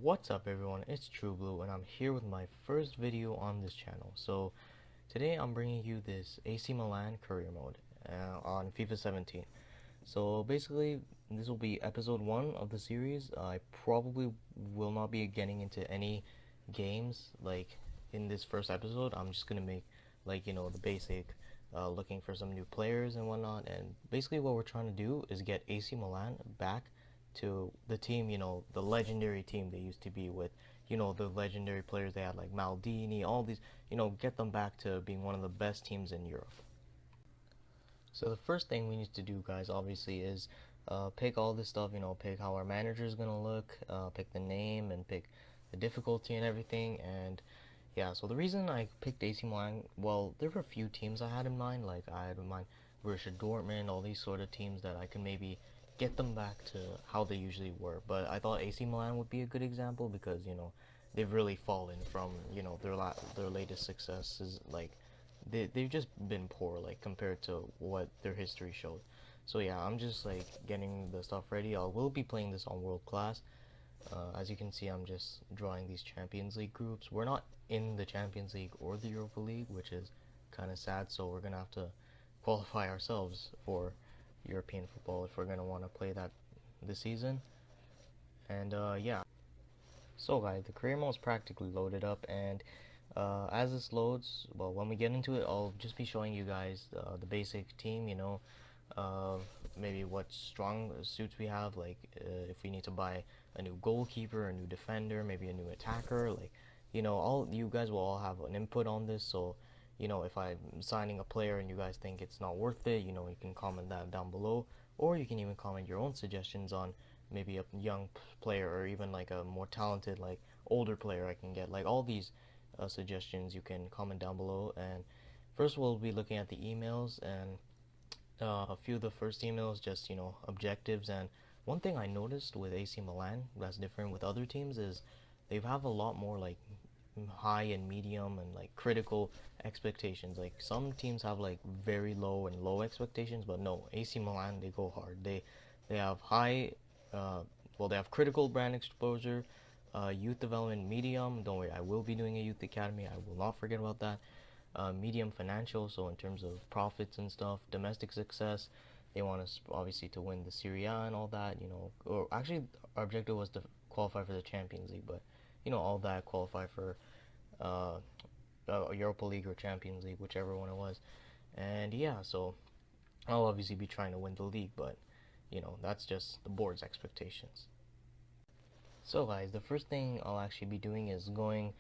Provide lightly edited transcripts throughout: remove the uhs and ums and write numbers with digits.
What's up everyone, it's True Blue and I'm here with my first video on this channel. So today I'm bringing you this AC Milan career mode on FIFA 17. So basically this will be episode 1 of the series. I probably will not be getting into any games like in this first episode. I'm just gonna make the basic looking for some new players and whatnot, and basically what we're trying to do is get AC Milan back to the team, the legendary team they used to be with, the legendary players they had like Maldini, all these, get them back to being one of the best teams in Europe. So the first thing we need to do, guys, obviously is pick all this stuff, pick how our manager is going to look, pick the name and pick the difficulty and everything. And yeah, so the reason I picked AC Milan, well, there were a few teams I had in mind. Like I had in mind Borussia Dortmund, all these sort of teams that I can maybe get them back to how they usually were. But I thought AC Milan would be a good example because they've really fallen from their latest successes. Like they've just been poor like compared to what their history showed. So yeah, I'm just like getting the stuff ready. I will be playing this on World Class. As you can see, I'm just drawing these Champions League groups. We're not in the Champions League or the Europa League, which is kind of sad, so we're gonna have to qualify ourselves for European football if we're gonna want to play that this season. And yeah, so guys, the career mode is practically loaded up, and as this loads, well, when we get into it, I'll just be showing you guys the basic team, uh, maybe what strong suits we have, like if we need to buy a new goalkeeper, a new defender, maybe a new attacker, like all you guys will all have an input on this. So if I'm signing a player and you guys think it's not worth it, you can comment that down below, or you can even comment your own suggestions on maybe a young player or even like a more talented, like older player I can get. Like all these suggestions you can comment down below. And first we'll be looking at the emails, and a few of the first emails just objectives. And one thing I noticed with AC Milan that's different with other teams is they have a lot more like high and medium and like critical expectations. Like some teams have like very low and low expectations, but no, AC Milan, they go hard. They have high, well, they have critical brand exposure, youth development medium. Don't worry, I will be doing a youth academy, I will not forget about that. Medium financial, so in terms of profits and stuff. Domestic success, they want us obviously to win the Serie A and all that, or actually our objective was to qualify for the Champions League, but all that, qualify for uh, Europa League or Champions League, whichever one it was. And yeah, so I'll obviously be trying to win the league, but that's just the board's expectations. So guys, the first thing I'll actually be doing is going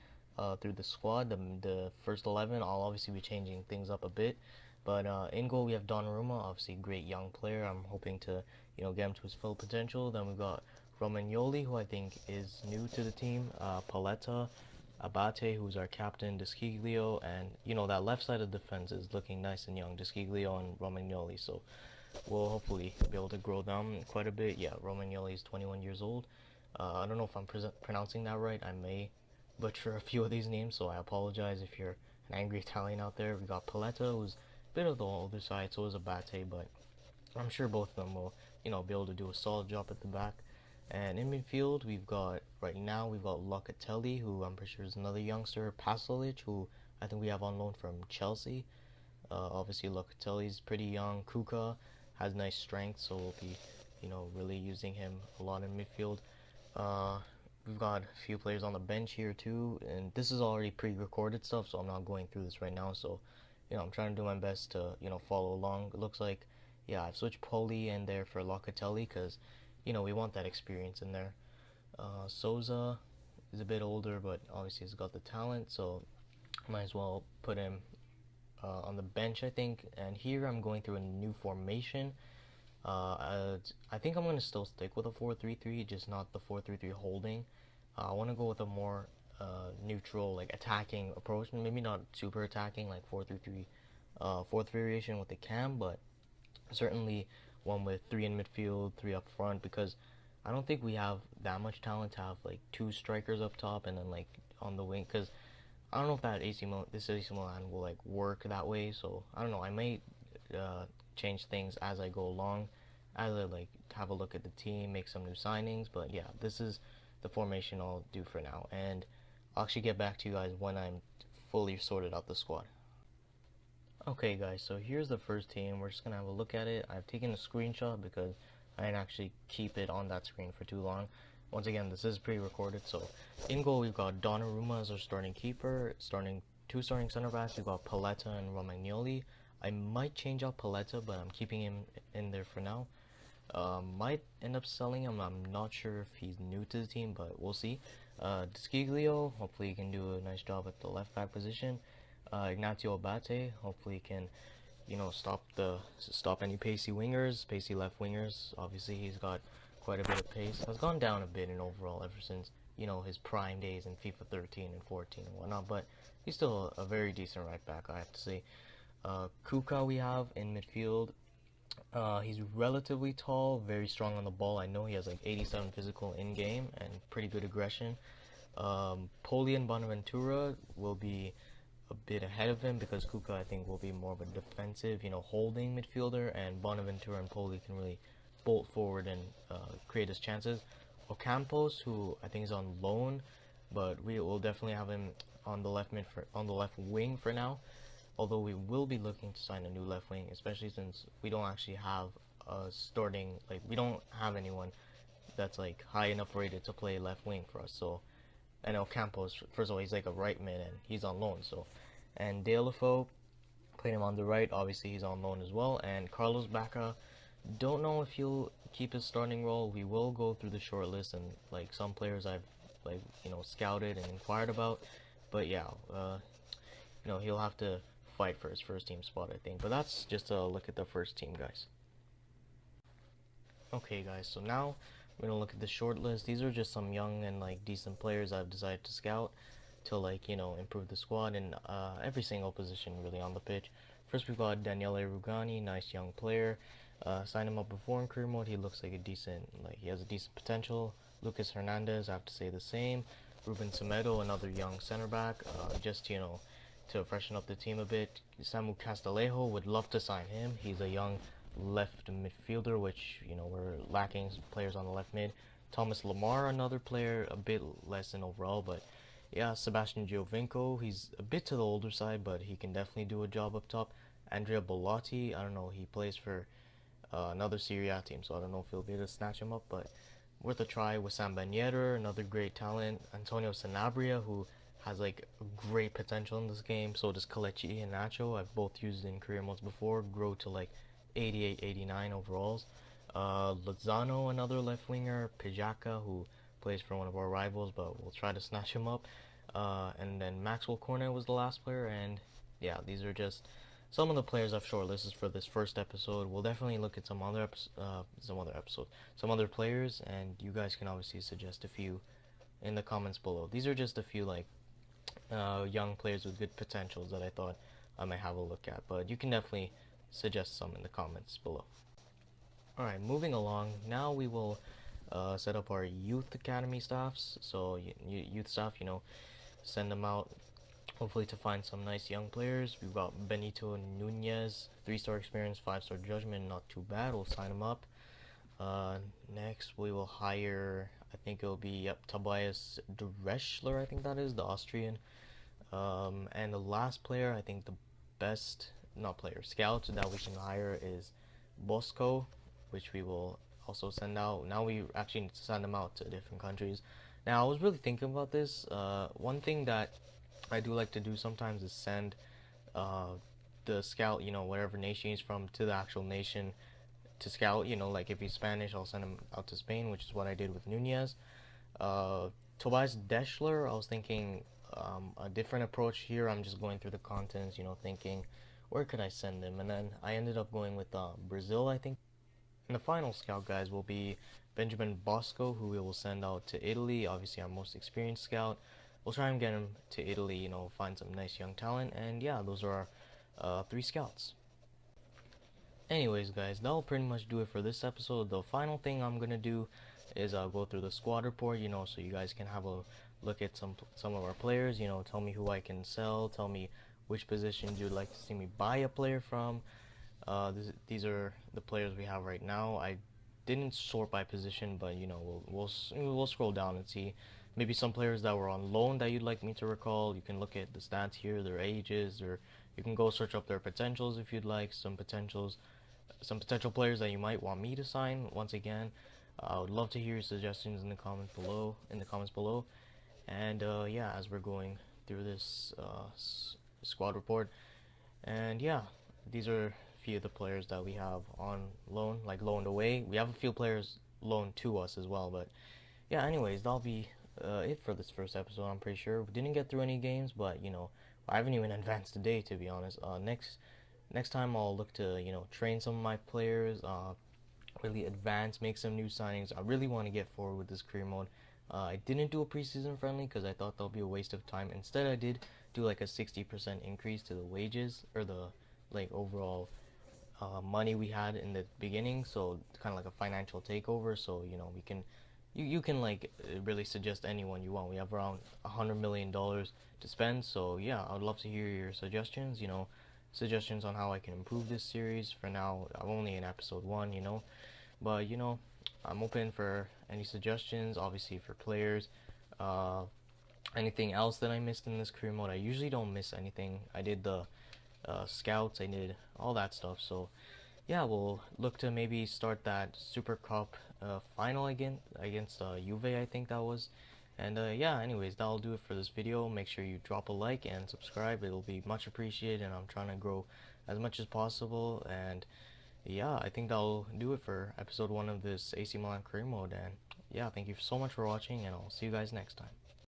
through the squad, the first 11. I'll obviously be changing things up a bit, but in goal we have Donnarumma, obviously great young player. I'm hoping to get him to his full potential. Then we've got Romagnoli, who I think is new to the team, Paletta, Abate, who's our captain, Desciglio, and that left side of the defense is looking nice and young, Desciglio and Romagnoli. So we'll hopefully be able to grow them quite a bit. Yeah, Romagnoli is 21 years old. I don't know if I'm pronouncing that right. I may butcher a few of these names, so I apologize if you're an angry Italian out there. We got Paletta, who's a bit of the older side, so is Abate, but I'm sure both of them will, be able to do a solid job at the back. And in midfield, right now we've got Locatelli, who I'm pretty sure is another youngster, Pasalic, who I think we have on loan from Chelsea. Obviously Locatelli's pretty young. Kuka has nice strength, so we'll be, really using him a lot in midfield. We've got a few players on the bench here too, and this is already pre-recorded stuff, so I'm not going through this right now. So, I'm trying to do my best to, follow along. It looks like, yeah, I've switched Poli in there for Locatelli because, we want that experience in there. Souza is a bit older, but obviously he's got the talent, so might as well put him on the bench, I think. And here I'm going through a new formation. I think I'm going to still stick with a 4-3-3, just not the 4-3-3 holding. I want to go with a more neutral, like attacking approach, maybe not super attacking like 4-3-3, fourth variation with the cam, but certainly one with 3 in midfield, 3 up front, because I don't think we have that much talent to have like 2 strikers up top and then like on the wing, because I don't know if this AC Milan will like work that way. So I don't know, I might change things as I go along, as I like have a look at the team, make some new signings. But yeah, this is the formation I'll do for now, and I'll actually get back to you guys when I'm fully sorted out the squad. Okay guys, so here's the first team. We're just gonna have a look at it. I've taken a screenshot because I didn't actually keep it on that screen for too long. Once again, this is pre-recorded. So in goal we've got Donnarumma as our starting keeper, two starting center backs. We've got Paletta and Romagnoli. I might change out Paletta, but I'm keeping him in there for now. Might end up selling him. I'm not sure if he's new to the team, but we'll see. Desquiglio, hopefully he can do a nice job at the left back position. Ignacio Abate, hopefully he can, stop any pacey left wingers. Obviously he's got quite a bit of pace. Has gone down a bit in overall ever since his prime days in FIFA 13 and 14 and whatnot, but he's still a very decent right back, I have to say. Kuka we have in midfield. He's relatively tall, very strong on the ball. I know he has like 87 physical in game and pretty good aggression. Poli and Bonaventura will be a bit ahead of him because Kuka I think will be more of a defensive, holding midfielder, and Bonaventura and Poli can really bolt forward and create his chances. Ocampos, who I think is on loan, but we will definitely have him on the left wing for now. Although we will be looking to sign a new left wing, especially since we don't actually have we don't have anyone that's like high enough rated to play left wing for us. So, I know Campos, first of all, he's like a right mid and he's on loan. So, and Deulofeu, played him on the right. Obviously, he's on loan as well. And Carlos Bacca, don't know if he'll keep his starting role. We will go through the short list and like some players I've scouted and inquired about. But yeah, he'll have to fight for his first team spot, I think. But that's just a look at the first team, guys. Okay guys, so now we're gonna look at the short list. These are just some young and decent players I've decided to scout to improve the squad in every single position really on the pitch. First we've got Daniele Rugani, nice young player. Signed him up before in career mode. He looks like he has a decent potential. Lucas Hernandez, I have to say the same. Ruben Semedo, another young center back, just to freshen up the team a bit. Samu Castillejo, would love to sign him. He's a young left midfielder, which we're lacking players on the left mid. Thomas Lamar, another player, a bit less in overall, but yeah. Sebastian Giovinco, he's a bit to the older side, but he can definitely do a job up top. Andrea Bellotti, I don't know, he plays for another Serie A team, so I don't know if he'll be able to snatch him up, but worth a try. Wissam Ben Yedder, another great talent. Antonio Sanabria, who has great potential in this game. So does Kelechi and Nacho. I've both used in career modes before. Grow to 88, 89 overalls. Lozano, another left winger. Pijaka, who plays for one of our rivals, but we'll try to snatch him up. And then Maxwell Cornet was the last player. And yeah, these are just some of the players I've shortlisted for this first episode. We'll definitely look at some other players, and you guys can obviously suggest a few in the comments below. These are just a few young players with good potentials that I thought I might have a look at, but you can definitely suggest some in the comments below. Alright, moving along, now we will set up our youth academy staffs. So youth staff, send them out hopefully to find some nice young players. We've got Benito Nunez, 3-star experience, 5-star judgment, not too bad. We'll sign him up. Next we will hire, I think it'll be Tobias Dreschler, I think that is, the Austrian. And the last player, I think the best, scout that we can hire is Bosco, which we will also send out. Now we actually need to send them out to different countries. Now I was really thinking about this. One thing that I do like to do sometimes is send the scout, whatever nation he's from, to the actual nation to scout. If he's Spanish, I'll send him out to Spain, which is what I did with Nunez. Tobias Deschler, I was thinking a different approach here. I'm just going through the contents, thinking where could I send him, and then I ended up going with Brazil, I think. And the final scout, guys, will be Benjamin Bosco, who we will send out to Italy. Obviously our most experienced scout. We'll try and get him to Italy, find some nice young talent, and yeah, those are our 3 scouts. Anyways, guys, that'll pretty much do it for this episode. The final thing I'm gonna do is go through the squad report, so you guys can have a look at some of our players. Tell me who I can sell, tell me which positions you'd like to see me buy a player from. These are the players we have right now. I didn't sort by position, but you know, we'll scroll down and see maybe some players that were on loan that you'd like me to recall. You can look at the stats here, their ages, or you can go search up their potentials if you'd like. Some potential players that you might want me to sign. Once again, I would love to hear your suggestions in the comments below. And yeah, as we're going through this squad report, and yeah, these are a few of the players that we have on loan, like loaned away. We have a few players loaned to us as well, but yeah, anyways, that'll be it for this first episode. I'm pretty sure we didn't get through any games, but you know, I haven't even advanced today, to be honest. Next time I'll look to, you know, train some of my players, really advance, make some new signings. I really want to get forward with this career mode. I didn't do a preseason friendly because I thought that'll be a waste of time. Instead, I did do like a 60% increase to the wages, or the like overall money we had in the beginning. So kind of like a financial takeover. So you know, we can you can like really suggest anyone you want. We have around $100 million to spend. So yeah, I would love to hear your suggestions. You know, suggestions on how I can improve this series. For now, I'm only in episode 1. You know, but you know, I'm open for any suggestions. Obviously, for players, uh, anything else that I missed in this career mode. I usually don't miss anything. I did the scouts. I did all that stuff. So yeah, we'll look to maybe start that Super Cup final again against Juve, I think that was. And yeah, anyways, that'll do it for this video. Make sure you drop a like and subscribe. It'll be much appreciated, and I'm trying to grow as much as possible. And yeah, I think that'll do it for episode 1 of this AC Milan career mode. And yeah, thank you so much for watching, and I'll see you guys next time.